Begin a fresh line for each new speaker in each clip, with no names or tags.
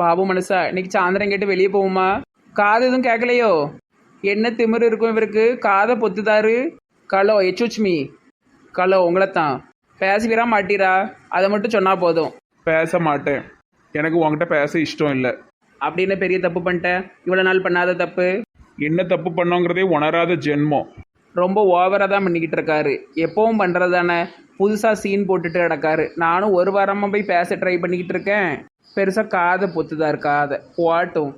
பாபு மனுஷா இன்னைக்கு சாயந்தரம் கேட்டு வெளியே போவோமா? காது எதுவும் கேட்கலையோ? என்ன திமிரு இருக்கும் இவருக்கு, காதை பொத்துதாரு. கலோ எச்சுச்மி, கலோ உங்களைத்தான். பேசுவீரா மாட்டீரா? அதை மட்டும் சொன்னா போதும்.
பேச மாட்டேன், எனக்கு உன்கிட்ட பேச இஷ்டம் இல்லை.
அப்படின்னு பெரிய தப்பு பண்ணிட்டேன். இவ்வளோ நாள் பண்ணாத தப்பு.
என்ன தப்பு பண்ணோங்கிறதே உணராத ஜென்மம்.
ரொம்ப ஓவராக தான் பண்ணிக்கிட்டு இருக்காரு. எப்பவும் பண்ணுறது தானே. புதுசாக சீன் போட்டுட்டு கிடக்காரு. நானும் ஒரு வாரமாக போய் பேச ட்ரை பண்ணிக்கிட்டு இருக்கேன். பெருசாக காதை பொத்துதான் காதை போட்டும்.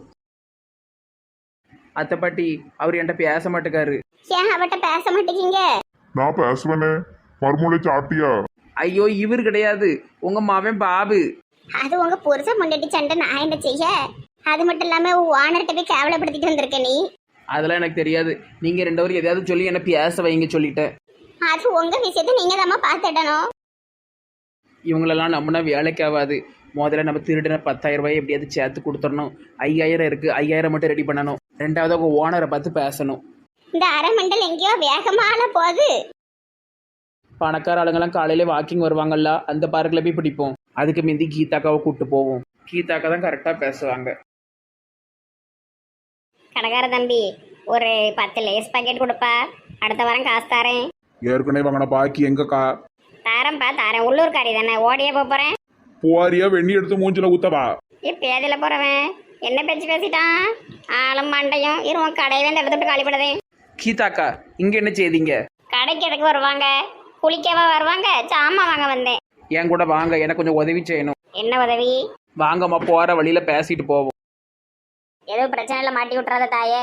அத்தை பாட்டி அவர் என்கிட்ட பேச மாட்டேக்காரு.
ஏன் அவட்ட பேச மாட்டேங்கிங்க?
நான் பேசுவேனே. மறுமொழி சாட்டியா?
ஐயோ இவர் கிடையாது, உங்க மவன் பாபு.
அது உங்க புருஷன் முன்னாடி சண்டை, நான் என்ன செய்ய? அது மட்டும் இல்லாம ஓனர்கிட்ட போய் கேவலப்படுத்திட்டு வந்திருக்க நீ.
அதெல்லாம் எனக்கு தெரியாது. நீங்க ரெண்டு பேரும் எதையாவது சொல்லி என்ன பேச வைங்க சொல்லிட்டேன்.
அது உங்க விஷயத்த நீங்க தாம்மா பார்த்துடணும்.
இவங்களெல்லாம் நம்பினா வேலைக்கு ஆகாது. முதல்ல நம்ம திருடின 10,000 ரூபாய் எப்படியாவது சேர்த்து கொடுத்துடணும். 5,000 இருக்கு, 5,000 மட்டும் ரெடி பண்ணணும். ரெண்டாவது உங்க ஓனரை பார்த்து பேசணும்.
இந்த அரை மண்டல் எங்கேயோ வேகமான போகுது.
பணக்கார ஆளுங்கெல்லாம் காலையில வாக்கிங் வருவாங்கல்ல, அந்த பார்க்கில் போய் பிடிப்போம். அதுக்கு முந்தி கீதாக்காவை கூப்பிட்டு போவோம். கீதாக்கா தான் கரெக்டாக பேசுவாங்க.
கடைக்கார தம்பி ஒரு 10 லேஸ் பாக்கெட் கொடுப்பா, அடுத்த வாரம் காசு தாரேன்.
ஏற்கனவே வாங்கின பாக்கி எங்கக்கா?
தாரேன்ப்பா தாரேன். உள்ளூர்காரி தானே, ஓடியே போறேன்.
போறியா வெண்ணி எடுத்து மூஞ்சில ஊத்தவா?
இப்போ ஏதில் போறவன் என்ன பேச்சு பேசிட்டான்? ஆளும் மண்டையும் இருவன் கடையில இந்த இடத்துட்டு காலிப்படுதே.
கீதாக்கா இங்க என்ன செய்தீங்க?
கடைக்கு எதுக்கு வருவாங்க? குளிக்கவா வருவாங்க? சாமான் வாங்க வந்தேன்.
என் கூட வாங்க, எனக்கு கொஞ்சம் உதவி செய்யணும்.
என்ன உதவி?
வாங்கம்மா, போற வழியில பேசிட்டு போவோம்.
ஏதோ பிரச்சனைல மாட்டி விட்டுறாத தாயே.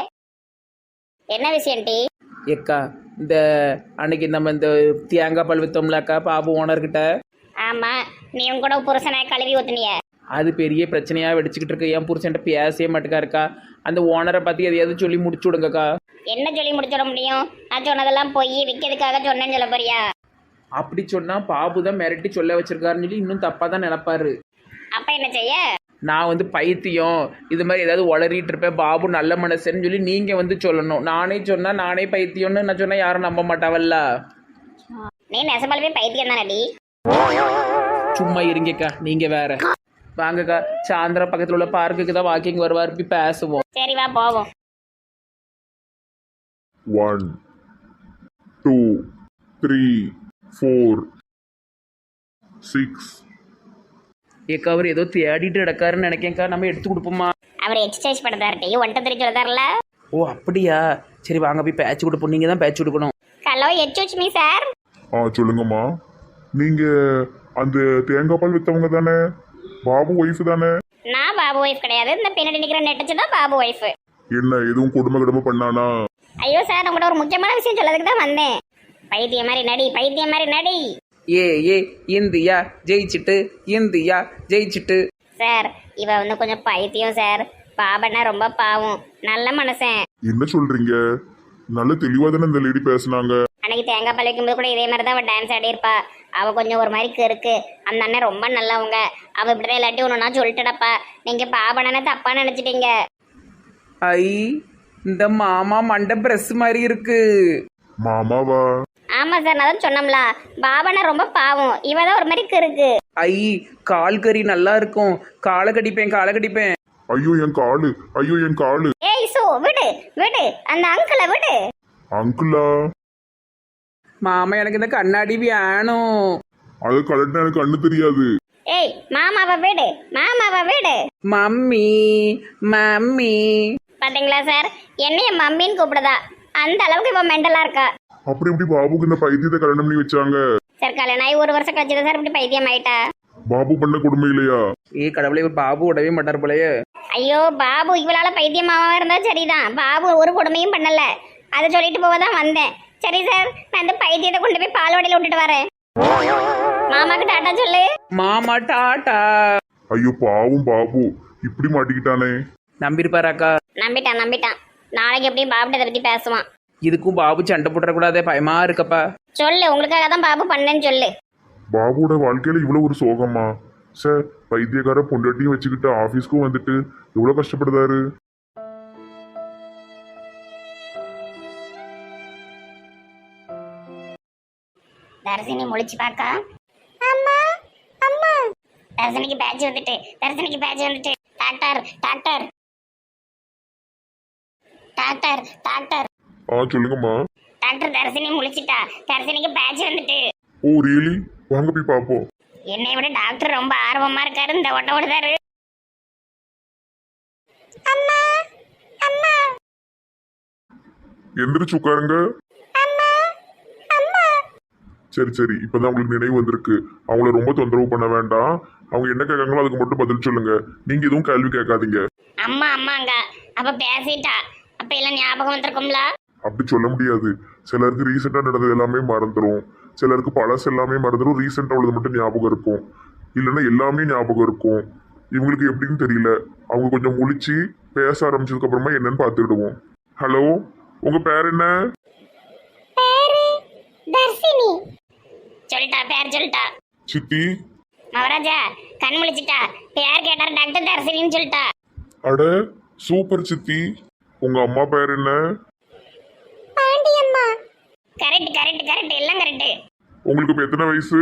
என்ன விஷயம் டி?
ஏக்கா, இந்த அன்னைக்கு நம்ம இந்த தேங்காய் பால் வித்தோம்லக்கா பாபு ஓனர்கிட்ட.
ஆமா, நீ உன் கூட புருஷனை கழுவி ஊத்துனிய.
அது பெரிய பிரச்சனையா வெடிச்சுக்கிட்டு இருக்கு. என் புருஷன்ட்ட பேசவே மாட்டேக்கா. அந்த ஓனரை பத்தி எதையாவது சொல்லி முடிச்சு விடுங்கக்கா.
என்ன சொல்லி முடிச்சிட முடியும்? நான் சொன்னதெல்லாம் போய் விற்கிறதுக்காக சொன்னேன்னு சொல்ல போறியா?
அப்படி சொன்னா பாபு தான் மிரட்டி சொல்ல வச்சிருக்காருன்னு சொல்லி இன்னும் தப்பா தான் நினைப்பாரு.
அப்ப என்ன செய்ய?
நான் வந்து பைத்தியம் இது மாதிரி ஏதாவது உளறிட்டு இருப்பேன், பாபு நல்ல மனசுன்னு சொல்லி நீங்க வந்து சொல்லணும். நானே சொன்னா நானே பைத்தியம்னு நான் சொன்னா யாரும் நம்ப மாட்டாவல்ல.
நீ நெசமாலுமே பைத்தியம் தானடி.
சும்மா இருங்கக்கா, நீங்க வேற. வாங்கக்கா, சாயந்தரம் பக்கத்துல உள்ள பார்க்குக்கு தான் வாக்கிங் வருவார், போய் பேசுவோம்.
சரி வா போவோம்.
1 2 3 4 6.
ஏக்கா அவர் ஏதோ தேடிட்டு கிடக்காருன்னு நினைக்கேக்கா. நம்ம எடுத்து கொடுப்போமா?
அவர் எக்ஸசைஸ் பண்ணதார்ட்டி ஒன்ட்ட தெரிஞ்சு சொல்லுதார்ல.
ஓ அப்படியா? சரி வாங்க போய் பேச்சு கொடுப்போம். நீங்க தான் பேச்சு கொடுக்கணும்.
ஹலோ எச்சுச்மி சார்.
சொல்லுங்கம்மா. நீங்க அந்த தேங்காய் பால் வித்தவங்க தானே? பாபு ஒய்ஃப் தானே?
நான் பாபு ஒய்ஃப் கிடையாது. இந்த பின்னாடி நிக்கிற நெட்டச்சு தான் பாபு ஒய்ஃப்.
என்ன எதுவும் கொடுமை பண்ணானா?
ஐயோ சார், உங்கள்கிட்ட ஒரு முக்கியமான விஷயம் சொல்லதுக்கு தான் வந்தேன். பைத்தியம் மாதிரி நடி, பைத்தியம் மாதிரி நடி.
ஏ இந்தியா ஜெயிச்சிட்டு, இந்தியா ஜெயிச்சிட்டு.
சார் இவ வந்து கொஞ்சம் பைத்தியம் சார். பாபண்ணா ரொம்ப பாவம், நல்ல மனுஷன்.
என்ன சொல்றீங்க? நல்ல தெளிவா தானே இந்த லேடி பேசுனாங்க.
அன்னைக்கு தேங்காய் பால் வைக்கும்போது கூட இதே மாதிரி தான் அவள் டான்ஸ் ஆடி இருப்பா. அவ கொஞ்சம் ஒரு மாதிரி இருக்கு. அந்த அண்ணன் ரொம்ப நல்லவங்க. அவ இப்படிதான் இல்லாட்டி ஒன்று நான் சொல்லிட்டடப்பா. நீங்க பாபண்ணனை தப்பா நினைச்சிட்டீங்க.
ஐ, இந்த மாமா மண்டை பிரஸ் மாதிரி இருக்கு.
மாமாவா?
ஆமா சார், நான் தான் சொன்னோம்ல, பாபண்ணா ரொம்ப பாவம். இவ தான் ஒரு மாதிரி இருக்கு.
ஐ, கால் கறி நல்லா இருக்கும். காலை கடிப்பேன்.
ஐயோ என் காலு, ஐயோ என் காலு.
ஏய் சோ, விடு விடு அந்த அங்கிளை விடு.
அங்கிளா?
மாமா எனக்கு இந்த கண்ணாடி வேணும்.
அது கரெக்டா எனக்கு கண்ணு தெரியாது.
ஏய் மாமாவை விடு, மாமாவை விடு.
Mummy mummy.
பாத்தீங்களா சார், என்னைய மம்மின்னு கூப்பிடுதா. அந்த அளவுக்கு இவ மெண்டலா இருக்கா.
அப்புறம் எப்படி பாபுக்கு இந்த பைத்தியத்தை கல்யாணம் பண்ணி வச்சாங்க?
சார் கல்யாணம் ஆகி 1 வருஷம் கழிச்சுதான் சார் இப்படி பைத்தியம் ஆயிட்டா.
பாபு பண்ண கொடுமை இல்லையா?
கடவுளே, இவர் பாபு விடவே மாட்டார் போலயே.
ஐயோ பாபு இவளால பைத்தியமாவா இருந்தா சரிதான். பாபு ஒரு கொடுமையும் பண்ணல. அதை சொல்லிட்டு போவதான் வந்தேன். சரி சார், நான் இந்த பைத்தியத்தை கொண்டு போய் பால்வாடியில விட்டுட்டு வரேன். மாமாக்கு டாட்டா சொல்லு.
மாமா டாட்டா.
ஐயோ பாவும் பாபு இப்படி மாட்டிக்கிட்டானே.
நம்பிருப்பாராக்கா?
நம்பிட்டான். நாளைக்கு எப்படியும் பாபுட்ட பத்தி பேசுவான்.
இதுக்கும் பாபு சண்டை போட்டுறக்கூடாதே, பயமா இருக்கப்பா.
சொல்லு, உங்களுக்காக தான் பாபு பண்ணேன்னு சொல்லு.
பாபுவோட வாழ்க்கையில இவ்வளவு ஒரு சோகமா? சார், பைத்தியக்கார பொண்டாட்டியும் வச்சுக்கிட்டு ஆபீஸ்க்கும் வந்துட்டு எவ்வளவு கஷ்டப்படுதாரு.
தர்சினி முழிச்சு பாக்கா. அம்மா அம்மா, தர்சினிக்கு பேட்ச் வந்துட்டு. டாக்டர் டாக்டர் டாக்டர் டாக்டர்
சொல்லுங்கம்மா.
டாக்டர் தர்சினி முழிச்சிட்டா. தர்சினிக்கு பேட்ச் வந்துட்டு.
ஓ ரியலி? வாங்க போய் பார்ப்போம்.
என்னை விட டாக்டர் ரொம்ப ஆர்வமா இருக்காரு. இந்த ஓட்ட ஓடுதாரு. அம்மா அம்மா
எந்திரிச்சு உட்காருங்க.
அம்மா அம்மா
சரி சரி, இப்பதான் உங்களுக்கு நினைவு வந்திருக்கு. அவங்கள ரொம்ப தொந்தரவு பண்ண வேண்டாம். அவங்க என்ன கேட்காங்களோ அதுக்கு மட்டும் பதில் சொல்லுங்க. நீங்க எதுவும் கேள்வி கேட்காதீங்க.
அம்மா அம்மாங்க. அப்ப பேசிட்டா. அப்ப எல்லாம் ஞாபகம் வந்திருக்கும்ல?
அப்படி சொல்ல முடியாது. சிலருக்கு ரீசெண்டா நடந்தது எல்லாமே மறந்துடும், சிலருக்கு பழசு எல்லாமே மறந்துடும், ரீசெண்டா உள்ளது மட்டும் ஞாபகம் இருக்கும், இல்லைன்னா எல்லாமே ஞாபகம் இருக்கும். இவங்களுக்கு எப்படின்னு தெரியல. அவங்க கொஞ்சம் முழிச்சு பேச ஆரம்பிச்சதுக்கு அப்புறமா என்னன்னு பார்த்துக்கிடுவோம். ஹலோ, உங்க பேர் என்ன?
பேரு தர்சினி. சொல்லிட்டா, பேர் சொல்லிட்டா.
சித்தி.
மகாராஜா கண் முழிச்சிட்டா. பேர் கேட்டார் டாக்டர் தர்சினின்னு சொல்லிட்டா.
அட சூப்பர் சித்தி. உங்க அம்மா பேர் என்ன?
பாண்டியம்மா. கரெக்ட் கரெக்ட் கரெக்ட், எல்லாம் கரெக்ட்.
உங்களுக்கு இப்ப எத்தனை வயசு?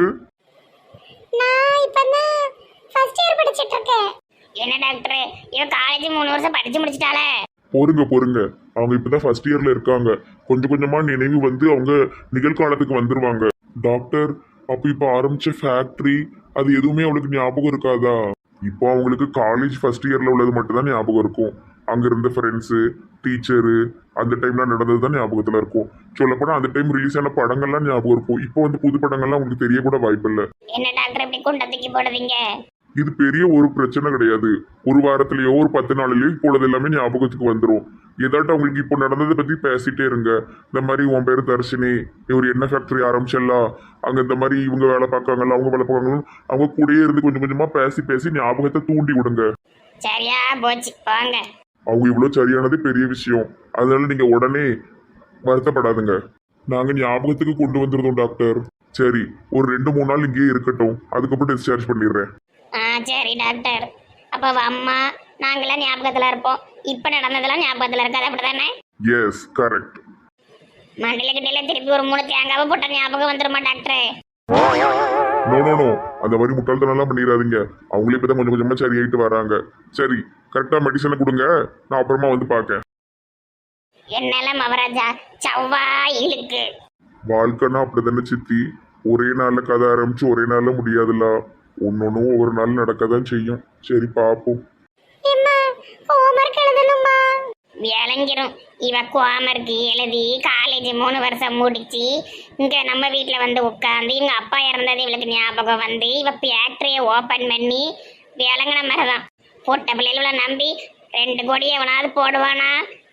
நான் இப்பதான் ஃபர்ஸ்ட் இயர் படிச்சிட்டு இருக்கேன். என்ன டாக்டர், இவ காலேஜ் 3 வருஷம் படிச்சு முடிச்சிட்டாளே.
பொறுங்க பொறுங்க, அவங்க இப்பதான் ஃபர்ஸ்ட் இயர்ல இருக்காங்க. கொஞ்சம் கொஞ்சமா நினைவு வந்து அவங்க நிகழ்காலத்துக்கு வந்துருவாங்க. டாக்டர், அப்ப இப்ப ஆரம்பிச்ச ஃபேக்டரி அது எதுவுமே அவளுக்கு ஞாபகம் இருக்காதா? இப்போ அவங்களுக்கு காலேஜ் ஃபர்ஸ்ட் இயர்ல உள்ளது மட்டும் தான் ஞாபகம் இருக்கும். அங்க இருந்த ஃப்ரெண்ட்ஸு, டீச்சரு, அந்த டைம்ல நடந்தது தான் ஞாபகத்துல இருக்கும். சொல்லப்போனா அந்த டைம் ரிலீஸ் ஆன படங்கள்லாம் ஞாபகம் இருக்கும். இப்போ வந்து புது படங்கள்லாம் உங்களுக்கு தெரிய கூட வாய்ப்பு இல்லை.
என்ன டாக்டர் இப்படி குண்டத்துக்கு போடுறீங்க?
இது பெரிய ஒரு பிரச்சனை கிடையாது. ஒரு வாரத்திலயோ ஒரு 10 நாள்லயோ இப்போ உள்ளது எல்லாமே ஞாபகத்துக்கு வந்துடும். ஏதாட்டும் அவங்களுக்கு இப்போ நடந்ததை பத்தி பேசிட்டே இருங்க. இந்த மாதிரி உன் பேரு தர்ஷினி, இவர் என்ன ஃபேக்டரி ஆரம்பிச்சிடலாம், அங்க இந்த மாதிரி இவங்க வேலை பார்க்காங்கல்ல, அவங்க வேலை பார்க்காங்க, அவங்க கூடயே இருந்து கொஞ்சம் கொஞ்சமா பேசி பேசி ஞாபகத்தை தூண்டி விடுங்க.
சரியா போச்சு, வாங்க.
அவங்க இவ்வளவு சரியானது பெரிய விஷயம். அதனால நீங்க உடனே வருத்தப்படாதுங்க. நாங்க ஞாபகத்துக்கு கொண்டு வந்துருந்தோம் டாக்டர். சரி, ஒரு 2-3 நாள் இங்கேயே இருக்கட்டும், அதுக்கப்புறம் டிஸ்சார்ஜ் பண்ணிடுறேன்.
சரி டாக்டர். அப்ப அம்மா நாங்களாம் ஞாபகத்துல இருப்போம். இப்ப நடந்ததெல்லாம் ஞாபகத்துல இருக்காது, அப்படித்தானே?
Yes, correct.
மண்டல கிட்டையில திருப்பி ஒரு 3 தேங்காவை போட்ட ஞாபகம் வந்துருமா டாக்டர்?
நோ நோ நோ, அந்த மாதிரி முட்டாள்தனம்லாம் பண்ணிடாதீங்க. அவங்களே இப்பதான் கொஞ்சம் கொஞ்சமா சரியாயிட்டு வராங்க. சரி, கரெக்டா மெடிசனை கொடுங்க, நான் அப்புறமா வந்து பார்க்கேன்.
என்னால மவராஜா சவ்வா இழுக்கு.
வாழ்க்கைன்னா அப்படிதானே சித்தி. ஒரே நாள்ல கதை ஆரம்பிச்சு ஒரே நாள்ல முடியாதுல்ல. ஒன்னொன்னும் ஒவ்வொரு நாள் நடக்கதான் செய்யும். சரி பாப்போம்.
விளங்கிரும். இவ கோமருக்கு எழுதி காலேஜ் 3 வருஷம் முடிச்சு இங்க நம்ம வீட்டுல வந்து உட்காந்து இவங்க அப்பா இறந்தது இவளுக்கு ஞாபகம் வந்து இவ ஃபேக்டரியை ஓபன் பண்ணி விளங்கின மாதிரிதான். பொட்ட பிள்ளைகளை நம்பி 2 கோடி எவனாவது போடுவானா?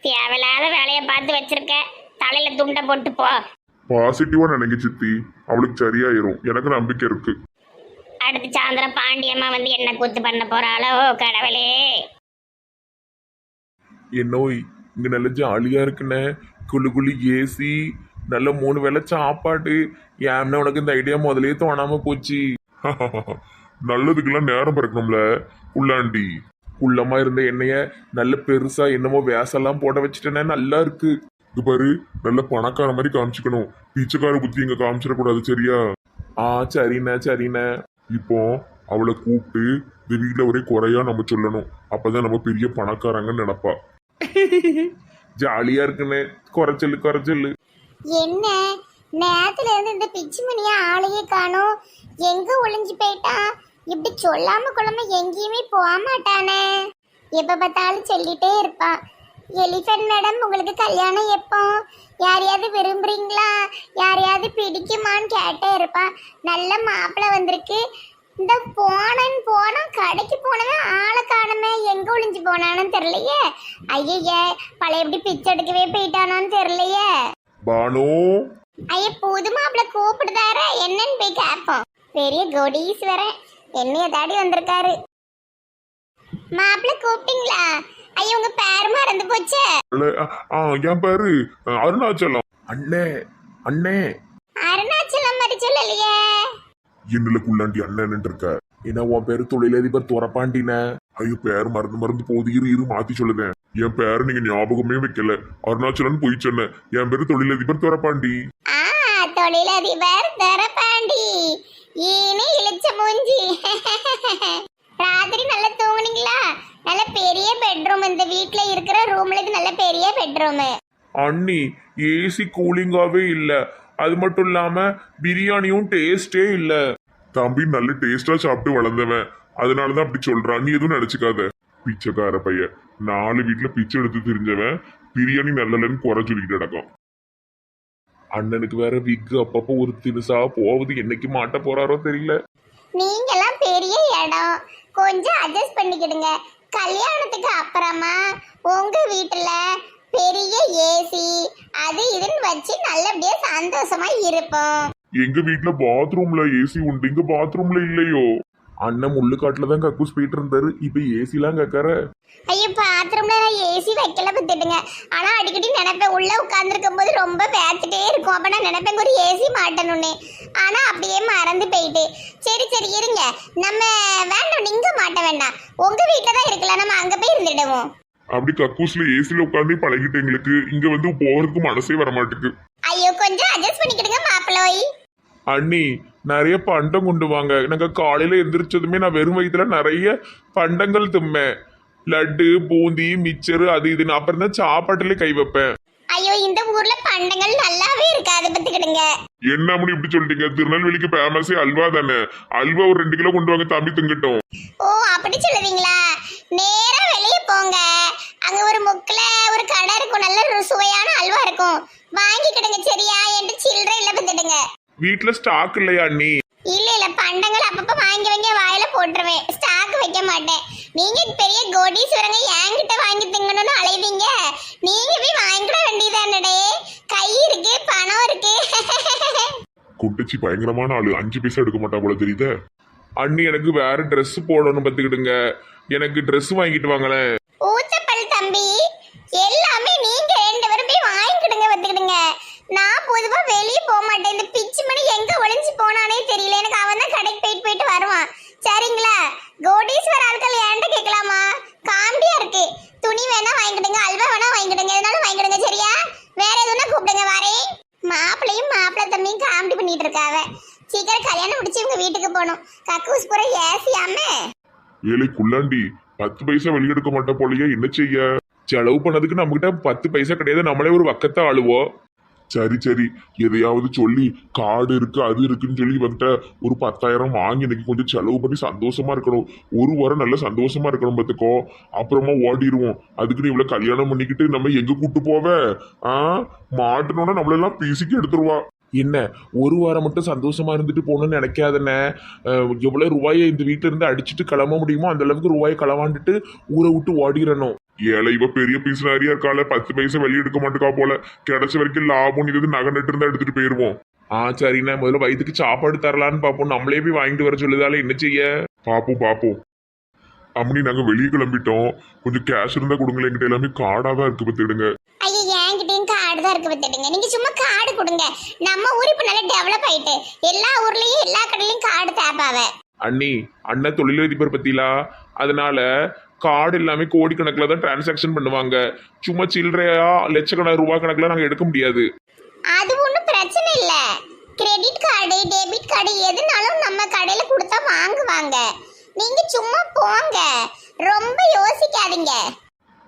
தேவையில்லாத வேலையை பார்த்து வச்சிருக்க. தலையில துண்டை போட்டு போ.
பாசிட்டிவா நினைங்க சித்தி, அவளுக்கு சரியாயிரும். எனக்கு நம்பிக்கை இருக்கு.
அடுத்து சாயந்தரம் பாண்டியம்மா வந்து என்ன கூத்து பண்ண போறாளோ கடவுளே.
என்னோய் இங்க நல்ல ஜாலியா இருக்குண்ணே. குளு குளி ஏசி, நல்ல 3 வேளை சாப்பாடு. ஏன்னா உனக்கு இந்த ஐடியா முதலே தோணாம போச்சு.
நல்லதுக்கெல்லாம் நேரம் பிறக்கணும்ல உள்ளாண்டி.
குள்ளமா இருந்த எண்ணெய நல்ல பெருசா என்னமோ வேசெல்லாம் போட வச்சுட்டேனே, நல்லா இருக்கு.
இது பாரு, நல்ல பணக்கார மாதிரி காமிச்சுக்கணும். பிச்சைக்கார புத்தி இங்க காமிச்சிடக்கூடாது, சரியா?
சரிண்ணே சரிண்ணே.
இப்போ அவளை கூப்பிட்டு இந்த வீட்டுல ஒரே குறையா நம்ம சொல்லணும். அப்பதான் நம்ம பெரிய பணக்காரங்கன்னு நினைப்பா.
ஜாலியா இருக்குண்ணே. குறைச்சலு குறைச்சலு.
என்ன நேரத்துல இருந்து இந்த பிச்சு மணியா ஆளையே காணோம். எங்க ஒளிஞ்சு போயிட்டா? இப்படி சொல்லாம கொள்ளாம எங்கேயுமே போக மாட்டானே. எப்ப பார்த்தாலும் சொல்லிட்டே இருப்பான். எலிஃபென்ட் மேடம், உங்களுக்கு கல்யாணம் எப்போ? யாரையாவது விரும்புறீங்களா? யாரையாவது பிடிக்குமான்னு கேட்டே இருப்பான். நல்ல மாப்பிள்ளை வந்திருக்கு. இந்த போனா கடைக்கு போனவன் ஆளை காணுமே. எங்க ஒளிஞ்சு போனான்னு தெரியலையே. ஐய, பழைய எப்படி பிச்சை எடுக்கவே போயிட்டானான்னு தெரியலையே.
பானு,
ஐய புது மாப்பிள்ளை கூப்பிடுதார, என்னன்னு போய் கேட்போம். பெரிய கோடீஸ்வரன் என்னைய தாடி வந்திருக்காரு. மாப்பிள்ளை கூப்பிட்டீங்களா? ஐயா உங்க பேர் மறந்து போச்சு.
என் பேரு அருணாச்சலம்.
அண்ணே அண்ணே.
அருணாச்சலம் மாதிரி சொல்லலையே.
என்னுள்ளாண்டி அண்ணன் இருக்க.
என்ன உன் பேரு தொழிலதிபர் துறப்பாண்டின?
ஐயோ, பேர் மறந்து போது. இரு மாத்தி சொல்லுதேன். என் பேரு நீங்க ஞாபகமே வைக்கல. அருணாச்சலன் போய் சொன்னேன். என் பேரு தொழிலதிபர் துறப்பாண்டி.
தொழிலதிபர் துறப்பாண்டி. ஈனே இழிச்ச மூஞ்சி. ராத்திரி நல்லா தூங்குனீங்களா? நல்ல பெரிய பெட்ரூம், இந்த வீட்ல இருக்கிற ரூம்ல இது நல்ல பெரிய பெட்ரூம்.
அண்ணி ஏசி கூலிங்காவே இல்ல, அது மட்டும் இல்லாம பிரியாணியும் டேஸ்டே இல்ல.
தம்பி நல்ல டேஸ்டா சாப்பிட்டு வளர்ந்தவன், அதனாலதான் அப்படி சொல்றான். நீ எதுவும் நினைச்சுக்காத. பிச்சைக்கார பையன் 4 வீட்டுல பிச்சை எடுத்து தெரிஞ்சவன் பிரியாணி நல்லலன்னு குறை சொல்லிக்கிட்டு நடக்கும்.
அண்ணனுக்கு வேற விக்கு அப்பப்போ ஒரு தினுசா போகுது, என்னைக்கு மாட்ட போறாரோ தெரியல.
நீங்கெல்லாம் பெரிய இடம், கொஞ்சம் அட்ஜஸ்ட் பண்ணிக்கிடுங்க. கல்யாணத்துக்கு அப்புறமா உங்க வீட்டுல பெரிய ஏசி அது இதுன்னு வச்சு நல்லபடியா சந்தோஷமா இருப்போம்.
எங்க வீட்டுல பாத்ரூம்ல ஏசி உண்டு, இங்க பாத்ரூம்ல இல்லையோ.
அண்ணன் முள்ளுக்காட்டுல தான் கக்கூஸ் போயிட்டு இருந்தாரு, இப்ப ஏசிலாம் கேட்கற.
ஐயோ, பாத்ரூம்ல நான் ஏசி வைக்கல பத்துட்டுங்க. ஆனா அடிக்கடி நினைப்பேன் உள்ள உட்கார்ந்துருக்கும் போது ரொம்ப பேத்துட்டே இருக்கும். அப்ப நான் நினைப்பேன் ஒரு ஏசி மாட்டணும்னு. ஆனா அப்படியே மறந்து போயிட்டு. சரி சரி இருங்க, நம்ம வேண்டாம், நீங்க மாட்ட வேண்டாம், உங்க வீட்டுல தான் இருக்கலாம், நம்ம அங்க போய் இருந்துடுவோம்.
அப்படி கக்கூஸ்ல ஏசில உட்காந்து பழகிட்டு எங்களுக்கு இங்க வந்து போறதுக்கு மனசே வர மாட்டுக்கு.
ஐயோ, கொஞ்சம் அட்ஜஸ்ட் பண்ணிக்கிடுங்க மாப்பிள்ளோய்.
அண்ணி நிறைய பண்டம் கொண்டு வாங்க. எனக்கு காலையில எந்திரிச்சதுமே நான் வெறும் வயிற்றுல நிறைய பண்டங்கள் திம்மேன். லட்டு, பூந்தி, மிச்சர், அது இதுன்னு. அப்புறம் தான் சாப்பாட்டுல கை வைப்பேன்.
ஐயோ, இந்த ஊர்ல பண்டங்கள் நல்லாவே இருக்காது பத்துக்கிடுங்க.
என்ன அப்படி இப்படி சொல்லிட்டீங்க? திருநெல்வேலிக்கு ஃபேமஸே அல்வா தானே. அல்வா ஒரு 2 கிலோ கொண்டு வாங்க, தம்பி திங்கட்டும்.
ஓ, அப்படி சொல்லுவீங்களா? நேரா வெளியே போங்க, அங்க ஒரு முக்குல ஒரு கடை இருக்கும், நல்ல சுவையான அல்வா இருக்கும், வாங்கிக்கிடுங்க சரியா? என்கிட்ட சில்லறை இல்ல பத்துடுங்க.
வீட்டுல ஸ்டாக் இல்லையா அண்ணி?
இல்ல இல்ல, பண்டங்கள் அப்பப்ப வாங்கி வாங்கி வாயில போட்டுருவேன், ஸ்டாக் வைக்க மாட்டேன். நீங்க பெரிய கோடீஸ்வரங்க, என்கிட்ட வாங்கி திங்கணும்னு அலைவீங்க. நீங்க போய் வாங்கிட வேண்டியதானடே, கை இருக்கு, பணம் இருக்கு.
குட்டச்சி பயங்கரமான ஆளு, 5 பைசா எடுக்க மாட்டா போல தெரியுதே.
அண்ணி எனக்கு வேற ட்ரெஸ் போடணும் பத்துக்கிடுங்க, எனக்கு ட்ரெஸ் வாங்கிட்டு வாங்களேன்.
ஊச்சப்பல் தம்பி, எல்லாமே நீங்க 2 பேரும் போய் வாங்கிக்கிடுங்க பத்துக்கிடுங்க. நான் பொதுவா வெளியே போக மாட்டேன். இந்த பிச்சு மணி எங்க ஒளிஞ்சு போனானே தெரியல எனக்கு. அவன் தான் கடைக்கு போயிட்டு வருவான். சரிங்களா? கோடீஸ்வர ஆட்கள் ஏன்ட்ட கேட்கலாமா? காமெடியா இருக்கு. துணி வேணா வாங்கிடுங்க, அல்வா வேணா வாங்கிடுங்க, எதனாலும் வாங்கிடுங்க சரியா? வேற எதுனா கூப்பிடுங்க வரேன். மாப்பிள்ளையும் மாப்பிள்ளை தம்பியும் காமெடி பண்ணிட்டு இருக்காவ. சீக்கிரம் கல்யாணம் முடிச்சு இவங்க வீட்டுக்கு போகணும். கக்கூஸ் பூரா ஏசியாம.
ஏழை குள்ளாண்டி 10 பைசா வெளியெடுக்க மாட்டா போலயே, என்ன செய்ய?
செலவு பண்ணதுக்கு நம்மகிட்ட 10 பைசா கிடையாது, நம்மளே ஒரு வக்கத்தை ஆளுவோம்.
சரி சரி, எதையாவது சொல்லி கார்டு இருக்கு அது இருக்குன்னு சொல்லி வந்துட்ட ஒரு 10,000 வாங்கி இன்னைக்கு கொஞ்சம் செலவு பண்ணி சந்தோஷமா இருக்கணும். ஒரு வாரம் நல்ல சந்தோஷமா இருக்கணும் பார்த்துக்கோ. அப்புறமா ஓடிடுவோம். அதுக்குன்னு இவ்வளவு கல்யாணம் பண்ணிக்கிட்டு நம்ம எங்க கூட்டு போவ? மாட்டணும்னா நம்மளெல்லாம் பீசிக்கு எடுத்துருவா.
என்ன ஒரு வாரம் மட்டும் சந்தோஷமா இருந்துட்டு போகணும்னு நினைக்காதண்ணே. எவ்வளவு ரூபாயை இந்த வீட்டுல இருந்து அடிச்சுட்டு கிளம்ப முடியுமோ அந்த அளவுக்கு ரூபாயை களவாண்டுட்டு ஊரை விட்டு ஓடிடணும்.
ஏழை இவ பெரிய பீஸ்னாரியா இருக்கால, 10 பைசா வெளியே எடுக்க மாட்டுக்கா போல. கிடைச்ச வரைக்கும் லாபம் இது நகை நட்டு இருந்தா எடுத்துட்டு போயிருவோம்.
சரிண்ணே, முதல்ல வயிற்றுக்கு சாப்பாடு தரலான்னு பார்ப்போம். நம்மளே போய் வாங்கிட்டு வர சொல்லுதால என்ன செய்ய?
பாப்போம். அம்மனி நாங்க வெளியே கிளம்பிட்டோம். கொஞ்சம் கேஷ் இருந்தா கொடுங்களேன், என்கிட்ட எல்லாமே கார்டா தான் இருக்கு பத்திடுங்க.
ஐயா, என்கிட்டயும் கார்டு தான் இருக்கு பத்துடுங்க. நீங்க சும்மா கார்டு கொடுங்க. நம்ம ஊர் இப்ப நல்லா டெவலப் ஆயிட்டு எல்லா ஊர்லயும் எல்லா கடையிலயும் கார்டு தேப்பாவ.
அண்ணி, அண்ணன் தொழிலதிபர் பத்திலா, அதனால கார்டு எல்லாமே கோடிக்கணக்கில் தான் டிரான்சாக்ஷன் பண்ணுவாங்க. சும்மா சில்லறையா லட்சக்கணக்கான ரூபாய் கணக்கில் நாங்கள் எடுக்க முடியாது.
அது ஒன்றும் பிரச்சனை இல்லை. கிரெடிட் கார்டு, டெபிட் கார்டு எதுனாலும் நம்ம கடையில கொடுத்தா வாங்குவாங்க. நீங்க சும்மா போங்க, ரொம்ப யோசிக்காதீங்க.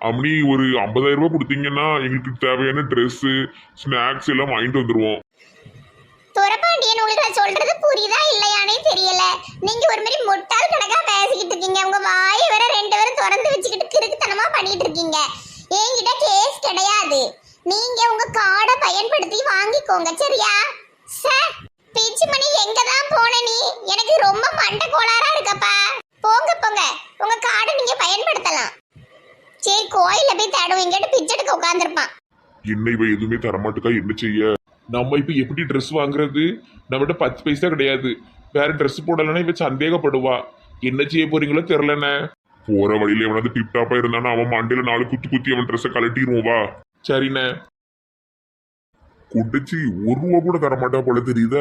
அம்மனி ஒரு 50,000 ரூபாய் கொடுத்தீங்கன்னா எங்களுக்கு தேவையான ட்ரெஸ் ஸ்நாக்ஸ் எல்லாம் வாங்கிட்டு வந்துருவோம்.
துரப்பாண்டியன், உங்களுக்கு சொல்றது புரியுதா இல்லையானே தெரியல. நீங்க ஒரு மாதிரி முட்டாள் கணக்கா பேசிக்கிட்டு இருக்கீங்க. உங்க வாயை வேற 2 பேரும் திறந்து வச்சுக்கிட்டு கிறுக்குத்தனமா பண்ணிட்டு இருக்கீங்க. என்கிட்ட கேஸ் கிடையாது. நீங்க உங்க கார்டை பயன்படுத்தி வாங்கிக்கோங்க சரியா? சார், பிச்சு மணி எங்க தான் போன நீ? எனக்கு ரொம்ப மண்டை கோளாறா இருக்கப்பா. போங்க உங்க கார்டை நீங்க பயன்படுத்தலாம். சரி, கோயில போய் தேடுவோம். எங்கிட்ட பிச்சை எடுக்க உட்காந்துருப்பான்.
என்ன இவ எதுவுமே தரமாட்டுக்கா, என்ன செய்ய?
நம்ம இப்போ எப்படி ட்ரெஸ் வாங்குறது? நம்மகிட்ட 10 பைசா கிடையாது. வேற ட்ரெஸ் போடலன்னா இவ சந்தேகப்படுவா. என்ன செய்ய போறீங்களோ தெரிலண்ணே.
போற வழியில எவனாவது டிப்டாப்பா இருந்தானா அவன் மண்டையில 4 குத்தி அவன் ட்ரெஸ்ஸை கலட்டிடுவோம் வா.
சரிண்ணே.
குடிச்சு 1 ரூபா கூட தரமாட்டா போல தெரியுத.